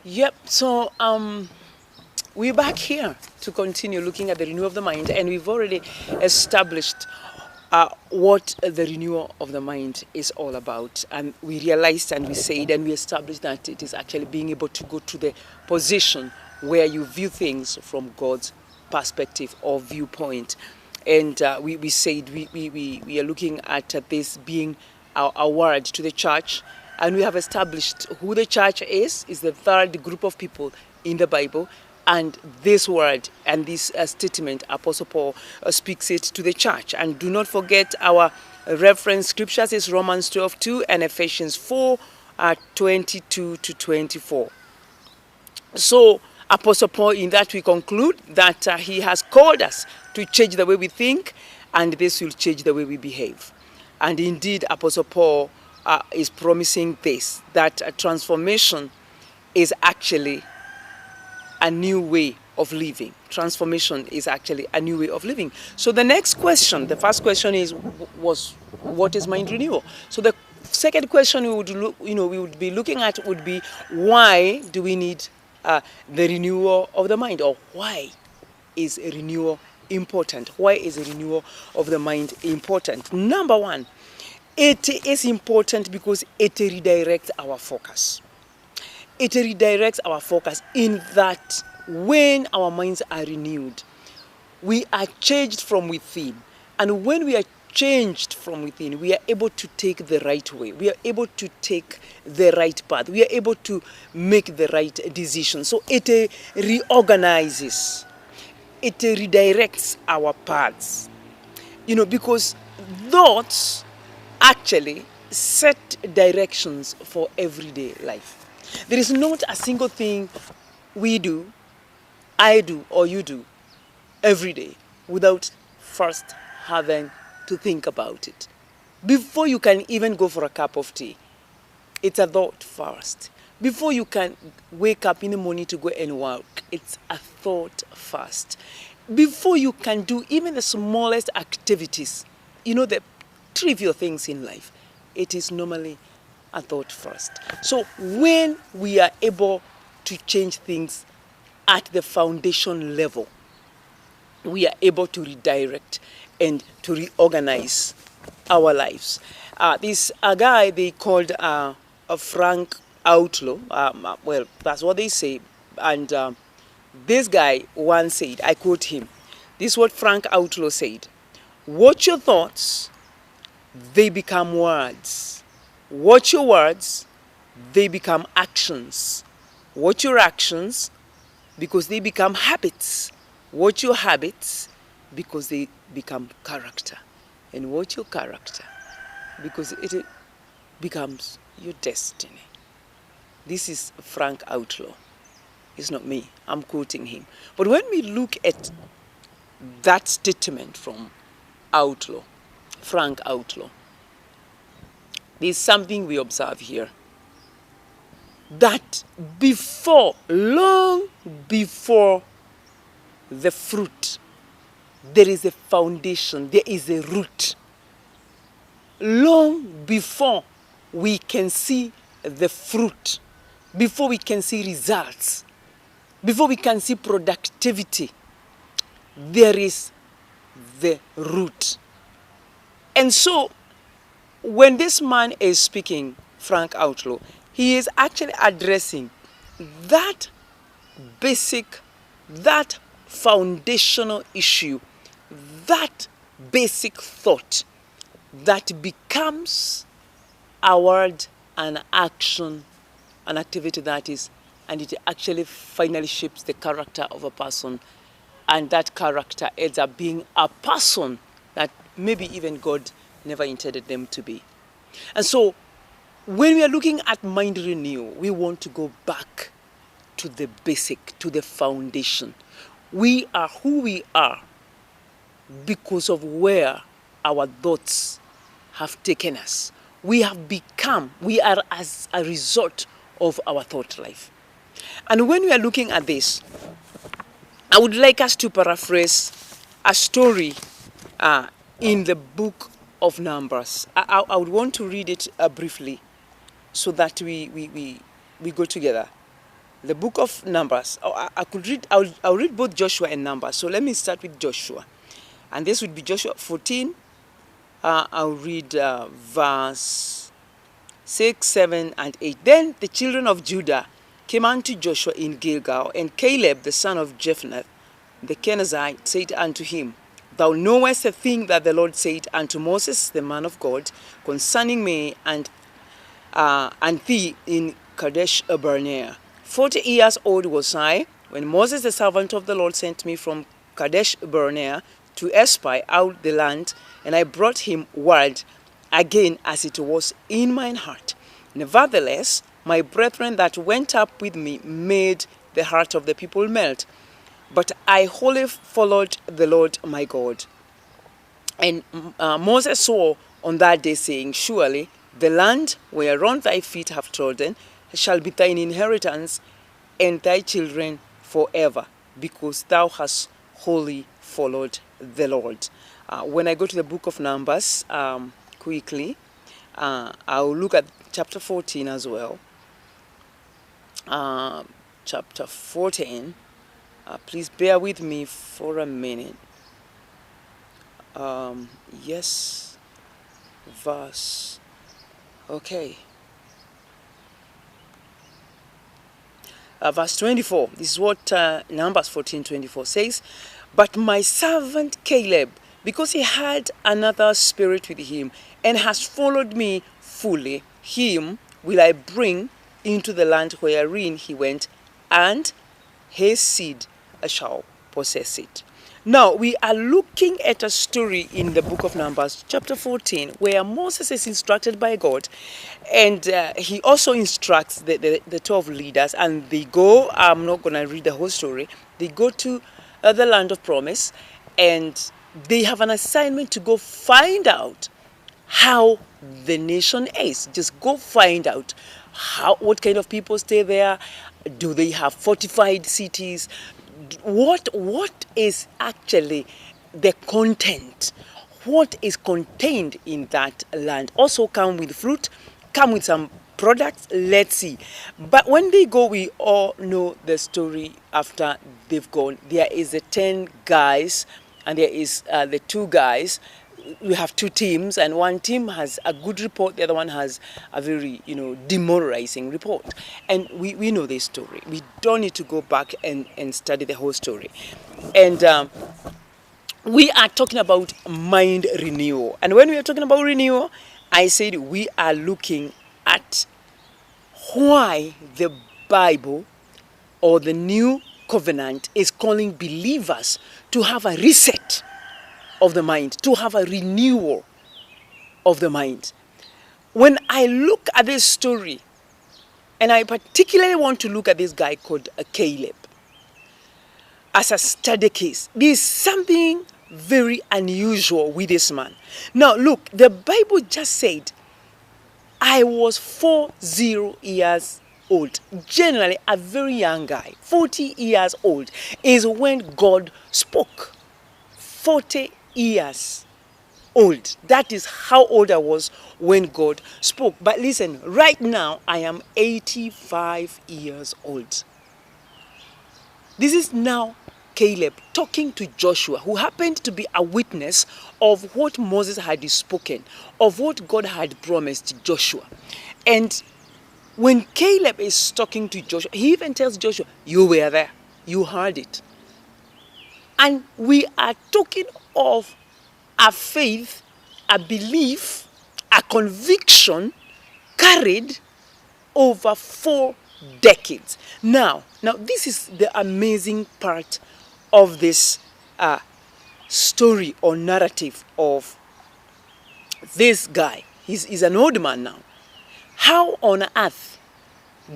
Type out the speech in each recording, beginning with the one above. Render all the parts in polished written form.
Yep. So we're back here to continue looking at the renewal of the mind, and we've already established what the renewal of the mind is all about. And we realized and we said and we established that it is actually being able to go to the position where you view things from God's perspective or viewpoint. And we said we are looking at this being our word to the church. And we have established who the church is the third group of people in the Bible. And this word and this statement, Apostle Paul speaks it to the church. And do not forget our reference scriptures is Romans 12:2 and Ephesians 4:22 to 24. So Apostle Paul, in that we conclude that he has called us to change the way we think, and this will change the way we behave. And indeed, Apostle Paul is promising this, that a transformation is actually a new way of living. Transformation is actually a new way of living. So the next question, the first question was what is mind renewal? So the second question we would be looking at would be, why do we need the renewal of the mind, or why is a renewal important? Why is a renewal of the mind important? Number one, it is important because it redirects our focus. It redirects our focus in that when our minds are renewed, we are changed from within. And when we are changed from within, we are able to take the right way. We are able to take the right path. We are able to make the right decision. So it reorganizes. It redirects our paths. Because thoughts actually set directions for everyday life. There is not a single thing we do, I do, or you do every day without first having to think about it. Before you can even go for a cup of tea, it's a thought first. Before you can wake up in the morning to go and work, it's a thought first. Before you can do even the smallest activities, the trivial things in life, it is normally a thought first. So when we are able to change things at the foundation level, we are able to redirect and to reorganize our lives. This guy they called Frank Outlaw. Well, that's what they say. And this guy once said, I quote him, this is what Frank Outlaw said: watch your thoughts, they become words. Watch your words, they become actions. Watch your actions, because they become habits. Watch your habits, because they become character. And watch your character, because it becomes your destiny. This is Frank Outlaw. It's not me. I'm quoting him. But when we look at that statement from Frank Outlaw, there's something we observe here. That long before the fruit, there is a foundation, there is a root. Long before we can see the fruit, before we can see results, before we can see productivity, there is the root. And so, when this man is speaking, Frank Outlaw, he is actually addressing that basic, that foundational issue, that basic thought that becomes a word, an action, an activity that is, and it actually finally shapes the character of a person. And that character ends up being a person that maybe even God never intended them to be. And so when we are looking at mind renewal, we want to go back to the basic, to the foundation. We are who we are because of where our thoughts have taken us. We are as a result of our thought life. And when we are looking at this, I would like us to paraphrase a story in the book of Numbers. I would want to read it briefly so that we go together. the book of Numbers. I'll read both Joshua and Numbers. So let me start with Joshua. And this would be Joshua 14. I'll read verse 6, 7, and 8. Then the children of Judah came unto Joshua in Gilgal, and Caleb the son of Jephunneh the Kenizzite said unto him, Thou knowest the thing that the Lord said unto Moses the man of God concerning me and thee in Kadesh Barnea. 40 years old was I when Moses the servant of the Lord sent me from Kadesh Barnea to espy out the land, and I brought him word again as it was in mine heart. Nevertheless, my brethren that went up with me made the heart of the people melt. But I wholly followed the Lord my God. And Moses swore on that day, saying, Surely the land whereon thy feet have trodden shall be thine inheritance, and thy children forever, because thou hast wholly followed the Lord. When I go to the book of Numbers, quickly, I'll look at chapter 14 as well. Chapter 14. Please bear with me for a minute. Yes, verse. Okay. Verse 24. This is what Numbers 14:24 says. But my servant Caleb, because he had another spirit with him, and has followed me fully, him will I bring into the land wherein he went, and his seed shall possess it. Now, we are looking at a story in the book of Numbers, chapter 14, where Moses is instructed by God, and he also instructs the 12 leaders, and they go, I'm not going to read the whole story, they go to the land of promise, and they have an assignment to go find out how the nation is. Just go find out what kind of people stay there. Do they have fortified cities? What is actually the content? What is contained in that land? Also come with fruit, come with some products, let's see. But when they go, we all know the story after they've gone. There is the 10 guys, and there is the 2 guys. We have 2 teams, and one team has a good report, the other one has a very, demoralizing report. And we know this story. We don't need to go back and study the whole story. And we are talking about mind renewal. And when we are talking about renewal, I said we are looking at why the Bible or the new covenant is calling believers to have a reset of the mind, to have a renewal of the mind. When I look at this story, and I particularly want to look at this guy called Caleb as a study case, there's something very unusual with this man. Now look, the Bible just said, I was 40 years old. Generally, a very young guy, 40 years old, is when God spoke. 40 years old. That is how old I was when God spoke. But listen, right now I am 85 years old. This is now Caleb talking to Joshua, who happened to be a witness of what Moses had spoken, of what God had promised Joshua. And when Caleb is talking to Joshua, he even tells Joshua, you were there, you heard it. And we are talking of a faith, a belief, a conviction carried over 4 decades. Now this is the amazing part of this story or narrative of this guy. He's an old man now. How on earth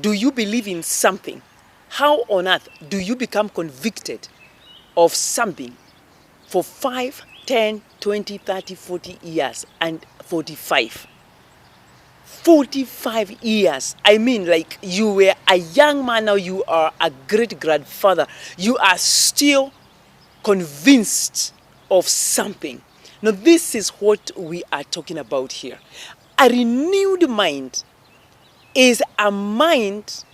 do you believe in something? How on earth do you become convicted of something for 5, 10, 20, 30, 40 years and 45? 45 years. I mean, like, you were a young man, now you are a great-grandfather. You are still convinced of something. Now, this is what we are talking about here. A renewed mind is a mind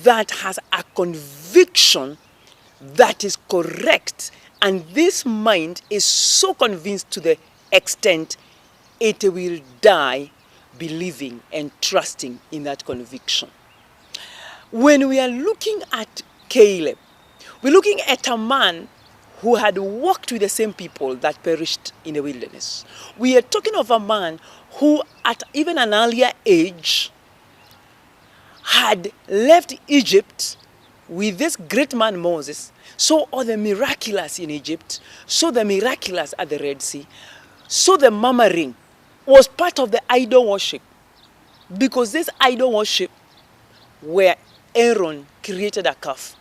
that has a conviction that is correct, and this mind is so convinced to the extent it will die believing and trusting in that conviction. When we are looking at Caleb, we're looking at a man who had walked with the same people that perished in the wilderness. We are talking of a man who at even an earlier age had left Egypt with this great man Moses, saw all the miraculous in Egypt, saw the miraculous at the Red Sea, saw the murmuring, was part of the idol worship. Because this idol worship, where Aaron created a calf,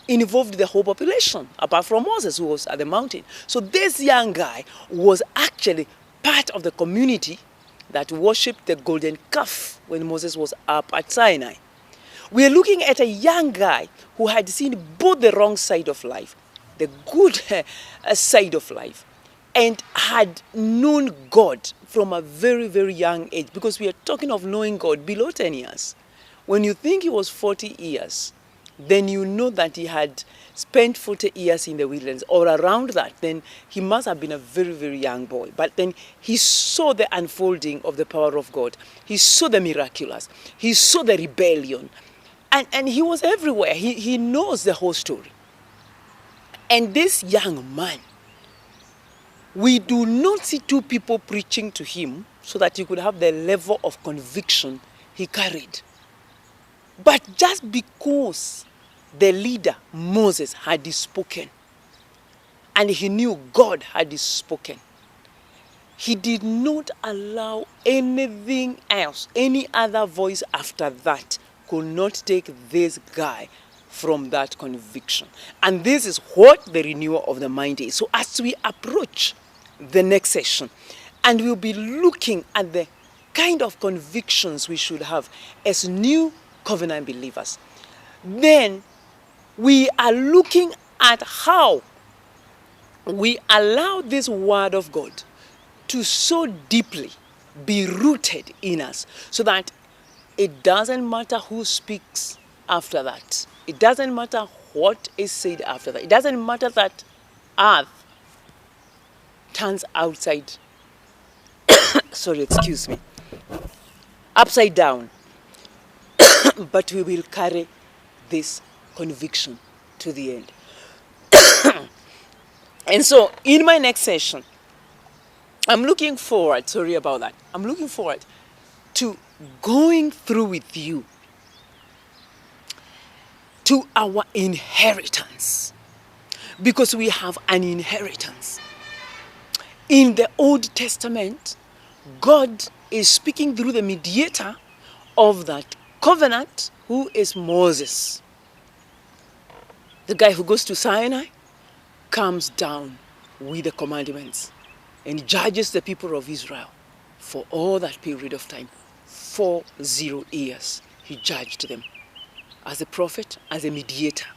involved the whole population, apart from Moses, who was at the mountain. So this young guy was actually part of the community that worshipped the golden calf when Moses was up at Sinai. We are looking at a young guy who had seen both the wrong side of life, the good side of life, and had known God from a very, very young age, because we are talking of knowing God below 10 years. When you think he was 40 years, then you know that he had spent 40 years in the wilderness or around that. Then he must have been a very, very young boy. But then he saw the unfolding of the power of God. He saw the miraculous. He saw the rebellion. And he was everywhere. He knows the whole story. And this young man, we do not see two people preaching to him so that he could have the level of conviction he carried. But just because the leader, Moses, had spoken, and he knew God had spoken, he did not allow anything else, any other voice after that could not take this guy from that conviction. And this is what the renewal of the mind is. So as we approach the next session, and we'll be looking at the kind of convictions we should have as new covenant believers, then we are looking at how we allow this word of God to so deeply be rooted in us, so that it doesn't matter who speaks after that. It doesn't matter what is said after that. It doesn't matter that earth turns outside, upside down. But we will carry this conviction to the end. And so in my next session, I'm looking forward to going through with you to our inheritance, because we have an inheritance. In the Old Testament, God is speaking through the mediator of that covenant, who is Moses. The guy who goes to Sinai comes down with the commandments and judges the people of Israel for all that period of time. 40 years he judged them as a prophet, as a mediator.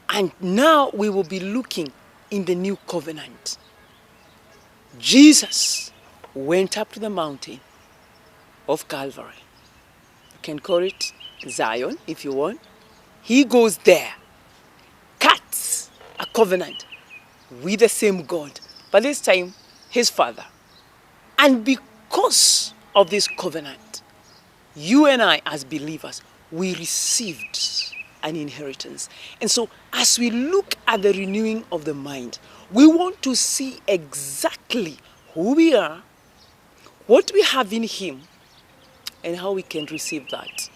And now we will be looking in the new covenant. Jesus went up to the mountain of Calvary. You can call it Zion if you want. He goes there, cuts a covenant with the same God, but this time his Father. And because of this covenant, you and I as believers, we received an inheritance. And so as we look at the renewing of the mind, we want to see exactly who we are, what we have in him, and how we can receive that.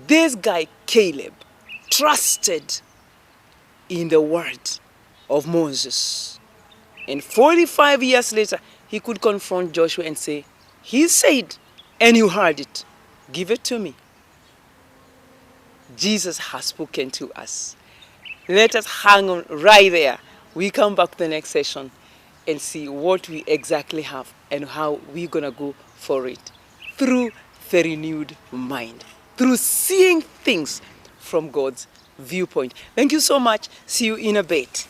This guy, Caleb, trusted in the word of Moses. And 45 years later, he could confront Joshua and say, he said, and you heard it, give it to me. Jesus has spoken to us. Let us hang on right there. We come back to the next session and see what we exactly have and how we're going to go for it through the renewed mind, through seeing things from God's viewpoint. Thank you so much. See you in a bit.